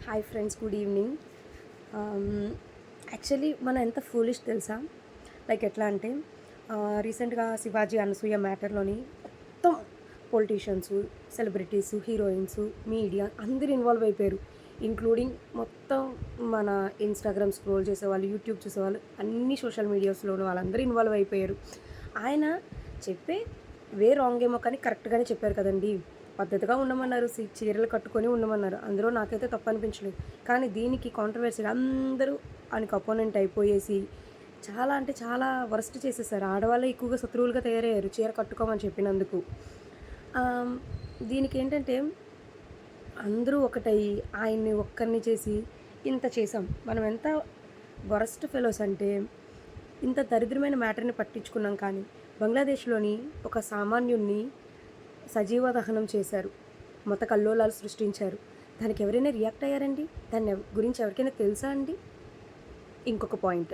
Hi friends, good evening. Actually మనం ఎంత foolish తెలుసా? లైక్ ఎట్లా అంటే రీసెంట్గా శివాజీ అనసూయ మ్యాటర్లోని మొత్తం పొలిటీషియన్స్, సెలబ్రిటీస్, హీరోయిన్స్, మీడియా అందరూ ఇన్వాల్వ్ అయిపోయారు. ఇంక్లూడింగ్ మొత్తం మన ఇన్స్టాగ్రామ్ స్క్రోల్ చేసేవాళ్ళు, యూట్యూబ్ చూసేవాళ్ళు, అన్ని సోషల్ మీడియాస్లోనూ వాళ్ళందరూ ఇన్వాల్వ్ అయిపోయారు. ఆయన చెప్పే రాంగ్ ఏమో కానీ కరెక్ట్గానే చెప్పారు కదండి. పద్ధతిగా ఉండమన్నారు, చీరలు కట్టుకొని ఉండమన్నారు. అందులో నాకైతే తప్పు అనిపించలేదు. కానీ దీనికి కాంట్రవర్సీ అందరూ ఆయనకు అపోనెంట్ అయిపోయేసి చాలా అంటే చాలా వరస్ట్ చేసేసారు. ఆడవాళ్ళే ఎక్కువగా శత్రువులుగా తయారయ్యారు చీర కట్టుకోమని చెప్పినందుకు. దీనికి ఏంటంటే అందరూ ఒకటయ్యి ఆయన్ని ఒక్కరిని చేసి ఇంత చేసాం. మనం ఎంత వరస్ట్ ఫెలోస్ అంటే ఇంత దరిద్రమైన మ్యాటర్ని పట్టించుకున్నాం. కానీ బంగ్లాదేశ్లోని ఒక సామాన్యుణ్ణి సజీవ దహనం చేశారు, మత కల్లోలాలు సృష్టించారు. దానికి ఎవరైనా రియాక్ట్ అయ్యారండి? దాని గురించి ఎవరికైనా తెలుసా అండి? ఇంకొక పాయింట్,